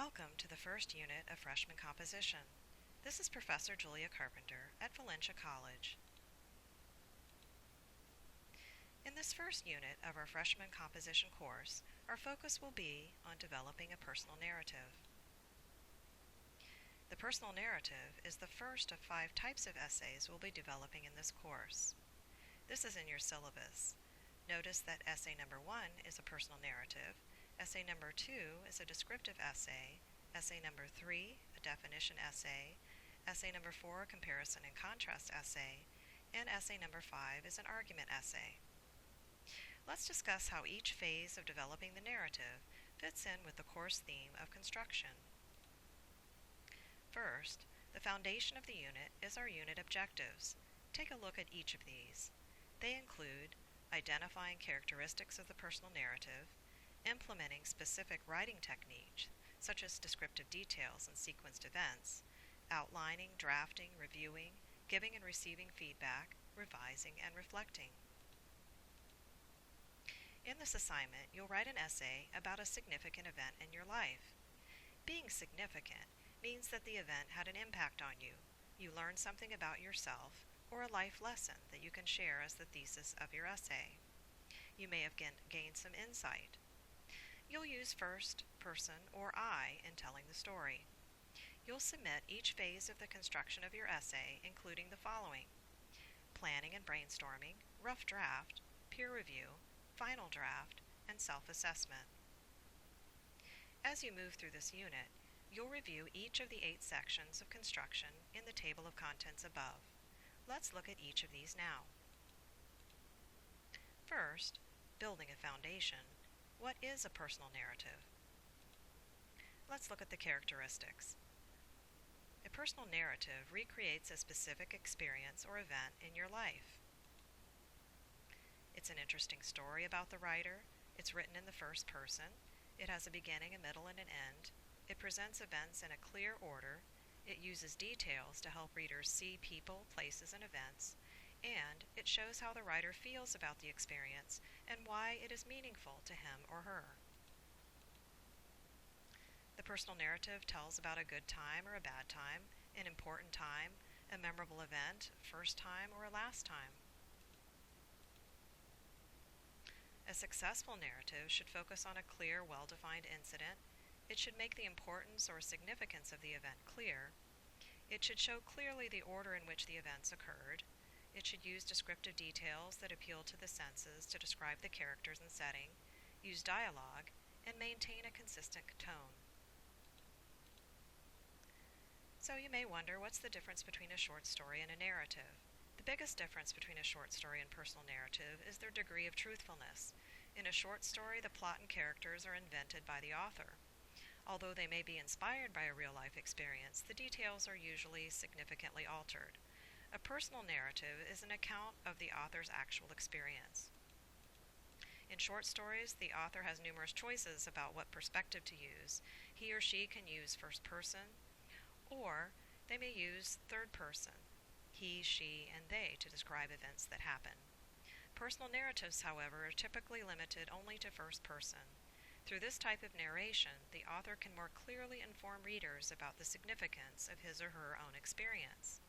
Welcome to the first unit of Freshman Composition. This is Professor Julia Carpenter at Valencia College. In this first unit of our Freshman Composition course, our focus will be on developing a personal narrative. The personal narrative is the first of 5 types of essays we'll be developing in this course. This is in your syllabus. Notice that essay number 1 is a personal narrative, essay number 2 is a descriptive essay, essay number 3 a definition essay, essay number 4 a comparison and contrast essay, and essay number 5 is an argument essay. Let's discuss how each phase of developing the narrative fits in with the course theme of construction. First, the foundation of the unit is our unit objectives. Take a look at each of these. They include identifying characteristics of the personal narrative, implementing specific writing techniques, such as descriptive details and sequenced events, outlining, drafting, reviewing, giving and receiving feedback, revising, and reflecting. In this assignment, you'll write an essay about a significant event in your life. Being significant means that the event had an impact on you. You learned something about yourself, or a life lesson that you can share as the thesis of your essay. You may have gained some insight. You'll use first person or I in telling the story. You'll submit each phase of the construction of your essay, including the following: planning and brainstorming, rough draft, peer review, final draft, and self-assessment. As you move through this unit, you'll review each of the 8 sections of construction in the table of contents above. Let's look at each of these now. First, building a foundation. What is a personal narrative? Let's look at the characteristics. A personal narrative recreates a specific experience or event in your life. It's an interesting story about the writer. It's written in the first person. It has a beginning, a middle, and an end. It presents events in a clear order. It uses details to help readers see people, places, and events. And it shows how the writer feels about the experience and why it is meaningful to him or her. The personal narrative tells about a good time or a bad time, an important time, a memorable event, first time, or a last time. A successful narrative should focus on a clear, well-defined incident. It should make the importance or significance of the event clear. It should show clearly the order in which the events occurred. It should use descriptive details that appeal to the senses to describe the characters and setting, use dialogue, and maintain a consistent tone. So you may wonder, what's the difference between a short story and a narrative? The biggest difference between a short story and personal narrative is their degree of truthfulness. In a short story, the plot and characters are invented by the author. Although they may be inspired by a real-life experience, the details are usually significantly altered. A personal narrative is an account of the author's actual experience. In short stories, the author has numerous choices about what perspective to use. He or she can use first person, or they may use third person, he, she, and they, to describe events that happen. Personal narratives, however, are typically limited only to first person. Through this type of narration, the author can more clearly inform readers about the significance of his or her own experience.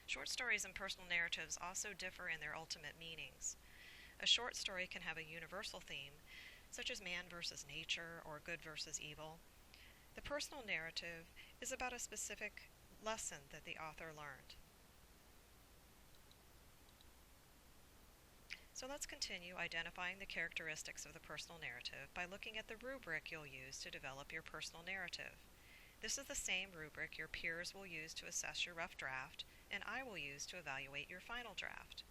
Short stories and personal narratives also differ in their ultimate meanings. A short story can have a universal theme, such as man versus nature or good versus evil. The personal narrative is about a specific lesson that the author learned. So let's continue identifying the characteristics of the personal narrative by looking at the rubric you'll use to develop your personal narrative. This is the same rubric your peers will use to assess your rough draft, and I will use to evaluate your final draft.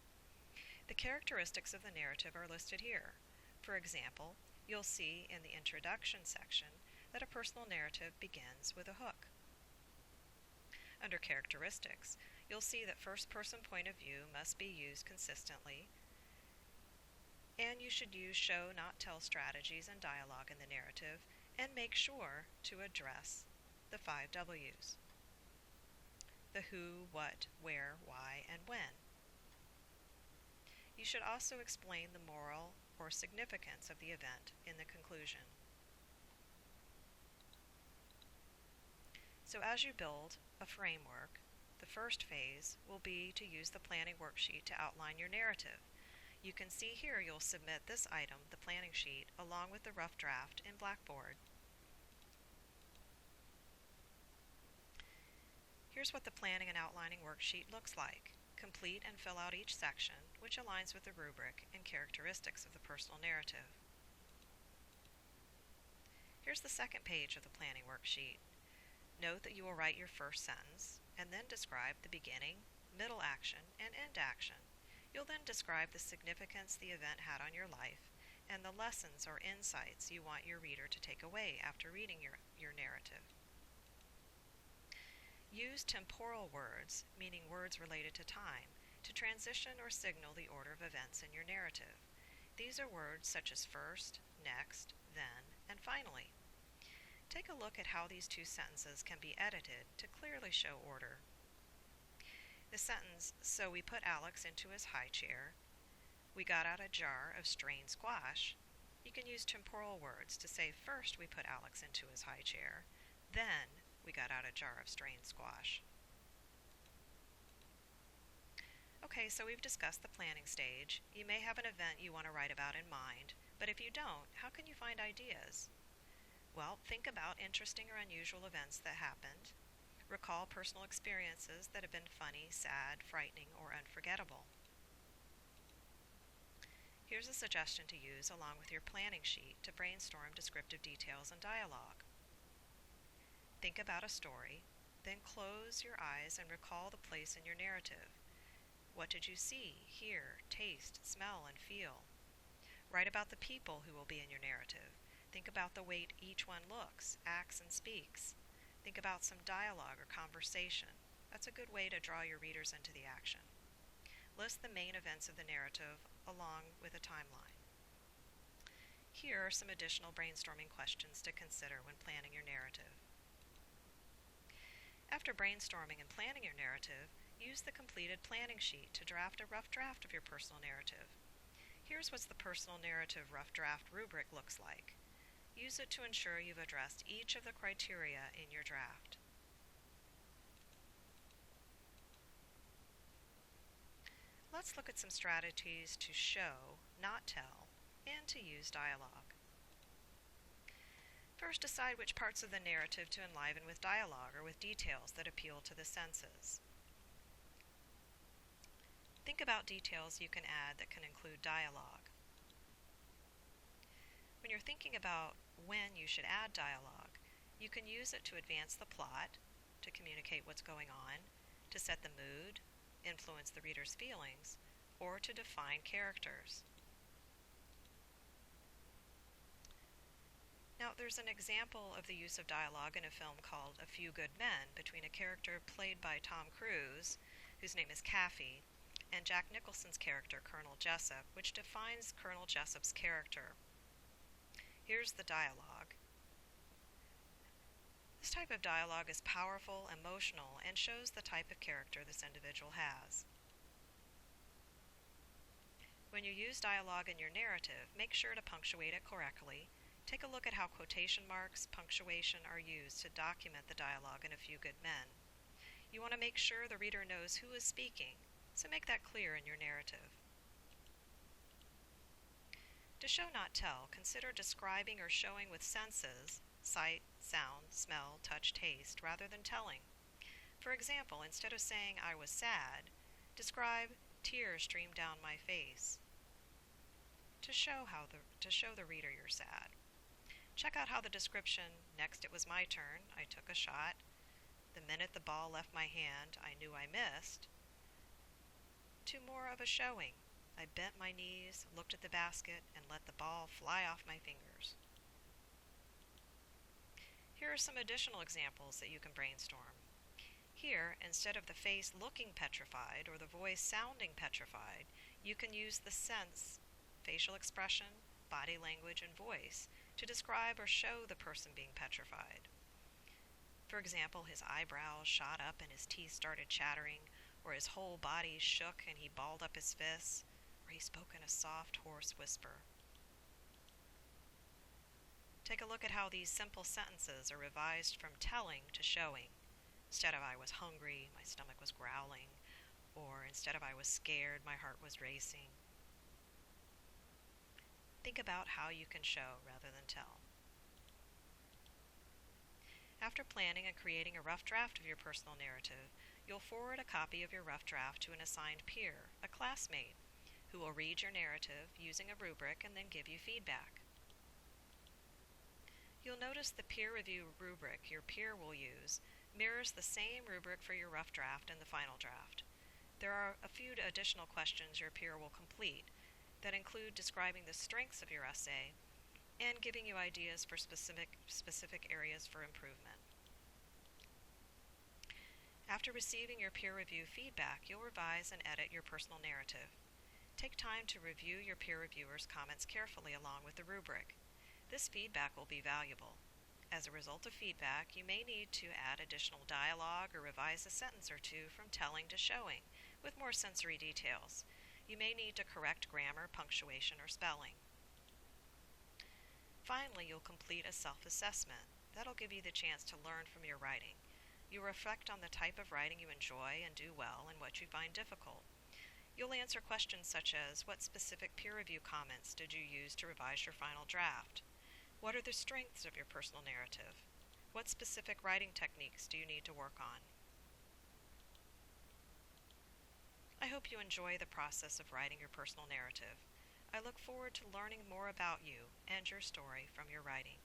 The characteristics of the narrative are listed here. For example, you'll see in the introduction section that a personal narrative begins with a hook. Under characteristics, you'll see that first-person point of view must be used consistently, and you should use show, not tell strategies and dialogue in the narrative, and make sure to address the 5 W's: the who, what, where, why, and when. You should also explain the moral or significance of the event in the conclusion. So as you build a framework, the first phase will be to use the planning worksheet to outline your narrative. You can see here you'll submit this item, the planning sheet, along with the rough draft in Blackboard. Here's what the planning and outlining worksheet looks like. Complete and fill out each section, which aligns with the rubric and characteristics of the personal narrative. Here's the second page of the planning worksheet. Note that you will write your first sentence, and then describe the beginning, middle action, and end action. You'll then describe the significance the event had on your life, and the lessons or insights you want your reader to take away after reading your narrative. Use temporal words, meaning words related to time, to transition or signal the order of events in your narrative. These are words such as first, next, then, and finally. Take a look at how these two sentences can be edited to clearly show order. The sentence, "So we put Alex into his high chair. We got out a jar of strained squash." You can use temporal words to say first we put Alex into his high chair, then we got out a jar of strained squash. Okay, so we've discussed the planning stage. You may have an event you want to write about in mind, but if you don't, how can you find ideas? Well, think about interesting or unusual events that happened. Recall personal experiences that have been funny, sad, frightening, or unforgettable. Here's a suggestion to use along with your planning sheet to brainstorm descriptive details and dialogue. Think about a story, then close your eyes and recall the place in your narrative. What did you see, hear, taste, smell, and feel? Write about the people who will be in your narrative. Think about the way each one looks, acts, and speaks. Think about some dialogue or conversation. That's a good way to draw your readers into the action. List the main events of the narrative along with a timeline. Here are some additional brainstorming questions to consider when planning your narrative. After brainstorming and planning your narrative, use the completed planning sheet to draft a rough draft of your personal narrative. Here's what the personal narrative rough draft rubric looks like. Use it to ensure you've addressed each of the criteria in your draft. Let's look at some strategies to show, not tell, and to use dialogue. First, decide which parts of the narrative to enliven with dialogue or with details that appeal to the senses. Think about details you can add that can include dialogue. When you're thinking about when you should add dialogue, you can use it to advance the plot, to communicate what's going on, to set the mood, influence the reader's feelings, or to define characters. Now, there's an example of the use of dialogue in a film called A Few Good Men between a character played by Tom Cruise, whose name is Kaffee, and Jack Nicholson's character, Colonel Jessup, which defines Colonel Jessup's character. Here's the dialogue. This type of dialogue is powerful, emotional, and shows the type of character this individual has. When you use dialogue in your narrative, make sure to punctuate it correctly. Take a look at how quotation marks, punctuation are used to document the dialogue in A Few Good Men. You want to make sure the reader knows who is speaking, so make that clear in your narrative. To show, not tell, consider describing or showing with senses, sight, sound, smell, touch, taste, rather than telling. For example, instead of saying I was sad, describe tears streamed down my face. To show the reader you're sad. Check out how the description, next it was my turn, I took a shot, the minute the ball left my hand, I knew I missed, to more of a showing. I bent my knees, looked at the basket, and let the ball fly off my fingers. Here are some additional examples that you can brainstorm. Here, instead of the face looking petrified or the voice sounding petrified, you can use the sense, facial expression, body language, and voice to describe or show the person being petrified. For example, his eyebrows shot up and his teeth started chattering, or his whole body shook and he balled up his fists, or he spoke in a soft, hoarse whisper. Take a look at how these simple sentences are revised from telling to showing. Instead of I was hungry, my stomach was growling, or instead of I was scared, my heart was racing. Think about how you can show rather than tell. After planning and creating a rough draft of your personal narrative, you'll forward a copy of your rough draft to an assigned peer, a classmate, who will read your narrative using a rubric and then give you feedback. You'll notice the peer review rubric your peer will use mirrors the same rubric for your rough draft and the final draft. There are a few additional questions your peer will complete that include describing the strengths of your essay and giving you ideas for specific areas for improvement. After receiving your peer review feedback, you'll revise and edit your personal narrative. Take time to review your peer reviewers' comments carefully along with the rubric. This feedback will be valuable. As a result of feedback, you may need to add additional dialogue or revise a sentence or two from telling to showing, with more sensory details. You may need to correct grammar, punctuation, or spelling. Finally, you'll complete a self-assessment. That'll give you the chance to learn from your writing. You'll reflect on the type of writing you enjoy and do well and what you find difficult. You'll answer questions such as, what specific peer review comments did you use to revise your final draft? What are the strengths of your personal narrative? What specific writing techniques do you need to work on? I hope you enjoy the process of writing your personal narrative. I look forward to learning more about you and your story from your writing.